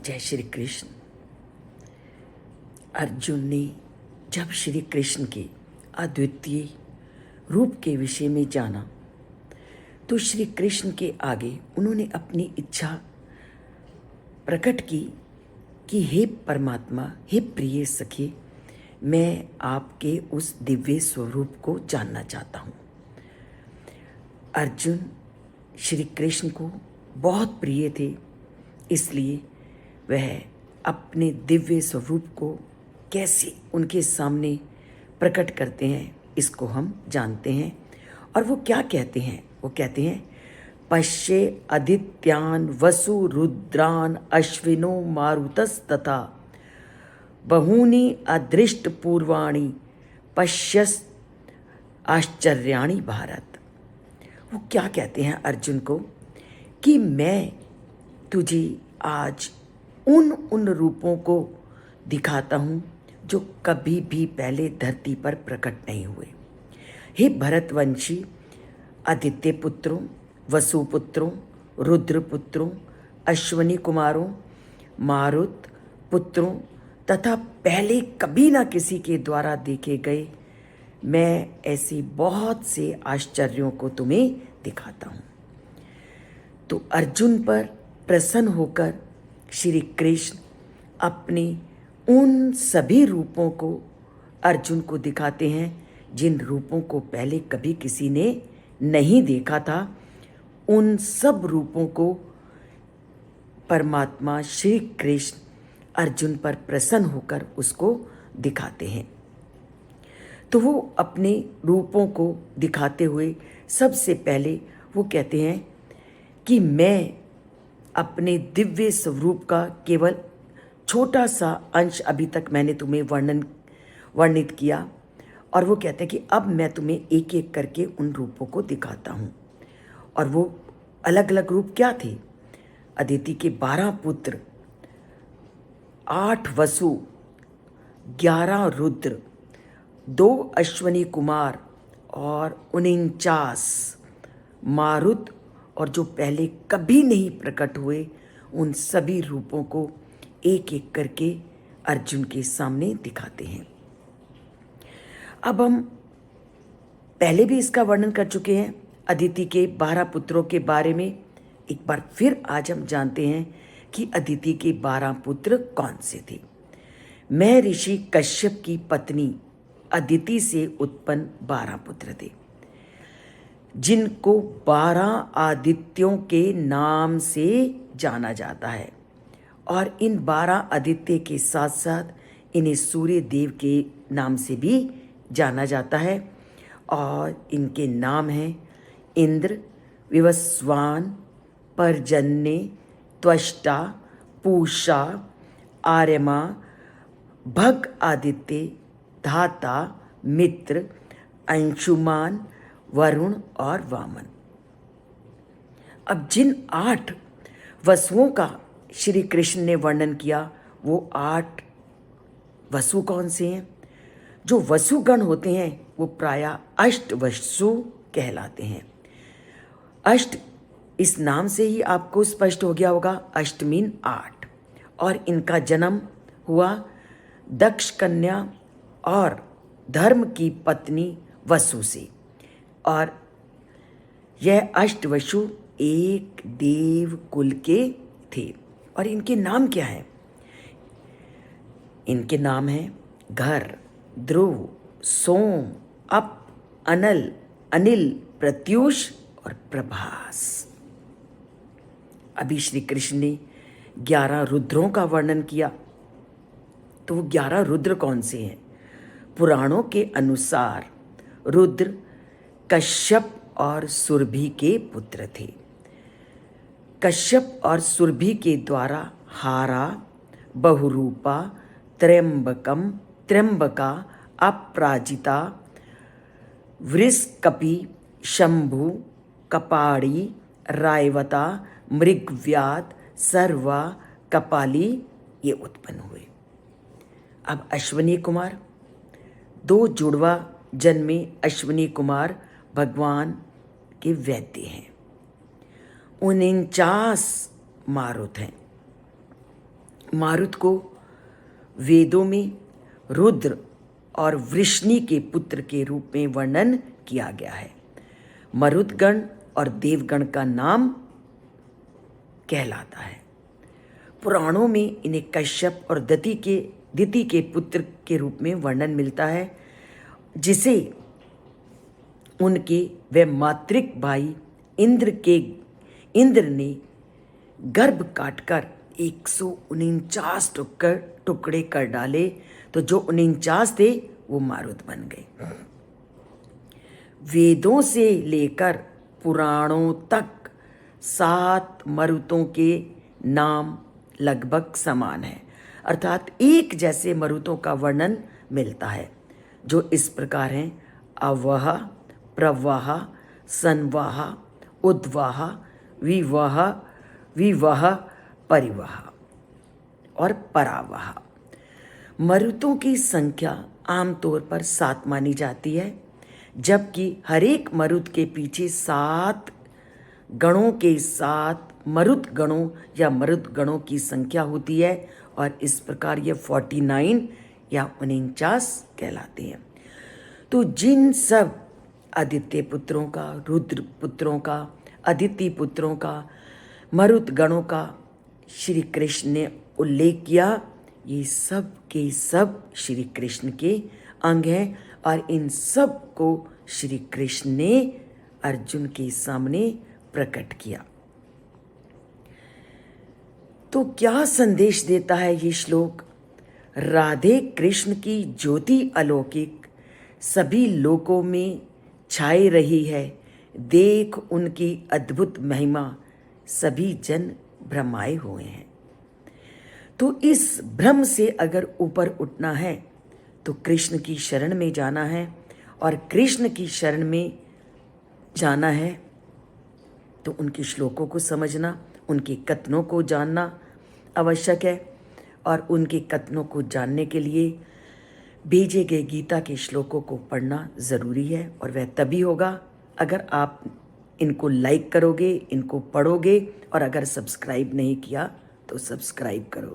जय श्री कृष्ण। अर्जुन ने जब श्री कृष्ण के अद्वितीय रूप के विषय में जाना तो श्री कृष्ण के आगे उन्होंने अपनी इच्छा प्रकट की कि हे परमात्मा, हे प्रिय सखे, मैं आपके उस दिव्य स्वरूप को जानना चाहता हूँ। अर्जुन श्री कृष्ण को बहुत प्रिय थे, इसलिए वह अपने दिव्य स्वरूप को कैसे उनके सामने प्रकट करते हैं इसको हम जानते हैं। और वो क्या कहते हैं? वो कहते हैं, पश्ये आदित्यान वसु रुद्रान अश्विनो मारुतस्तथा बहूनि अदृष्ट पूर्वाणि पश्यस आश्चर्याणि भारत। वो क्या कहते हैं अर्जुन को कि मैं तुझे आज उन रूपों को दिखाता हूँ जो कभी भी पहले धरती पर प्रकट नहीं हुए। हे भरतवंशी आदित्य पुत्रों, वसु पुत्रों, रुद्र पुत्रों, अश्वनी कुमारों, मारुत पुत्रों तथा पहले कभी ना किसी के द्वारा देखे गए मैं ऐसे बहुत से आश्चर्यों को तुम्हें दिखाता हूँ। तो अर्जुन पर प्रसन्न होकर श्री कृष्ण अपने उन सभी रूपों को अर्जुन को दिखाते हैं जिन रूपों को पहले कभी किसी ने नहीं देखा था। उन सब रूपों को परमात्मा श्री कृष्ण अर्जुन पर प्रसन्न होकर उसको दिखाते हैं। तो वो अपने रूपों को दिखाते हुए सबसे पहले वो कहते हैं कि मैं अपने दिव्य स्वरूप का केवल छोटा सा अंश अभी तक मैंने तुम्हें वर्णित किया, और वो कहते हैं कि अब मैं तुम्हें एक एक करके उन रूपों को दिखाता हूँ। और वो अलग अलग रूप क्या थे? अदिति के 12 पुत्र, 8 वसु, 11 रुद्र, 2 अश्वनी कुमार और 49 मारुत, और जो पहले कभी नहीं प्रकट हुए उन सभी रूपों को एक एक करके अर्जुन के सामने दिखाते हैं। अब हम पहले भी इसका वर्णन कर चुके हैं अदिति के 12 पुत्रों के बारे में। एक बार फिर आज हम जानते हैं कि अदिति के 12 पुत्र कौन से थे। मैं ऋषि कश्यप की पत्नी अदिति से उत्पन्न 12 पुत्र थे, जिनको 12 आदित्यों के नाम से जाना जाता है। और इन 12 आदित्य के साथ साथ इन्हें सूर्य देव के नाम से भी जाना जाता है। और इनके नाम हैं इंद्र, विवस्वान, पर्जन्य, त्वष्टा, पूषा, आर्यमा, भग आदित्य, धाता, मित्र, अंशुमान, वरुण और वामन। अब जिन 8 वसुओं का श्री कृष्ण ने वर्णन किया, वो 8 वसु कौन से हैं? जो वसुगण होते हैं वो प्रायः अष्ट वसु कहलाते हैं। अष्ट इस नाम से ही आपको स्पष्ट हो गया होगा, अष्ट मीन 8। और इनका जन्म हुआ दक्ष कन्या और धर्म की पत्नी वसु से। और यह अष्टवसु एक देव कुल के थे। और इनके नाम क्या हैं? इनके नाम हैं घर, ध्रुव, सोम, अप, अनल, अनिल, प्रत्यूष और प्रभास। अभी श्री कृष्ण ने 11 रुद्रों का वर्णन किया। तो वो 11 रुद्र कौन से हैं? पुराणों के अनुसार रुद्र कश्यप और सुरभि के पुत्र थे। कश्यप और सुरभि के द्वारा हारा, बहुरूपा, त्र्यंबका, अपराजिता, वृषकपि, शंभु, कपाड़ी, रायवता, मृगव्याध, सर्वा, कपाली ये उत्पन्न हुए। अब अश्वनी कुमार, 2 जुड़वा जन्मे अश्वनी कुमार भगवान के वैद्य हैं। 49 मारुत हैं। मारुत को वेदों में रुद्र और वृष्णि के पुत्र के रूप में वर्णन किया गया है। मरुदगण और देवगण का नाम कहलाता है। पुराणों में इन्हें कश्यप और दिति के पुत्र के रूप में वर्णन मिलता है, जिसे उनके वे मातृक भाई इंद्र ने गर्भ काटकर 149 टुकड़े कर डाले, तो जो 49 थे वो मारुत बन गए। वेदों से लेकर पुराणों तक 7 मरुतों के नाम लगभग समान है, अर्थात एक जैसे मरुतों का वर्णन मिलता है, जो इस प्रकार हैं: अवह, प्रवाह, संवाह, उद्वाह, विवाह, परिवाह और परावाह। मरुतों की संख्या आमतौर पर 7 मानी जाती है, जबकि हर एक मरुत के पीछे 7 गणों के साथ मरुत गणों या मरुत गणों की संख्या होती है, और इस प्रकार ये 49 या 49 कहलाते हैं। तो जिन सब आदित्य पुत्रों का, रुद्र पुत्रों का, अदिति पुत्रों का, मरुत गणों का श्री कृष्ण ने उल्लेख किया, ये सब के सब श्री कृष्ण के अंग हैं, और इन सब को श्री कृष्ण ने अर्जुन के सामने प्रकट किया। तो क्या संदेश देता है ये श्लोक? राधे कृष्ण की ज्योति अलौकिक सभी लोकों में छाई रही है, देख उनकी अद्भुत महिमा, सभी जन भ्रमाए हुए हैं। तो इस भ्रम से अगर ऊपर उठना है तो कृष्ण की शरण में जाना है, और कृष्ण की शरण में जाना है तो उनके श्लोकों को समझना, उनके कथनों को जानना आवश्यक है, और उनके कथनों को जानने के लिए भेजे गए गीता के श्लोकों को पढ़ना ज़रूरी है। और वह तभी होगा अगर आप इनको लाइक करोगे, इनको पढ़ोगे, और अगर सब्सक्राइब नहीं किया तो सब्सक्राइब करोगे।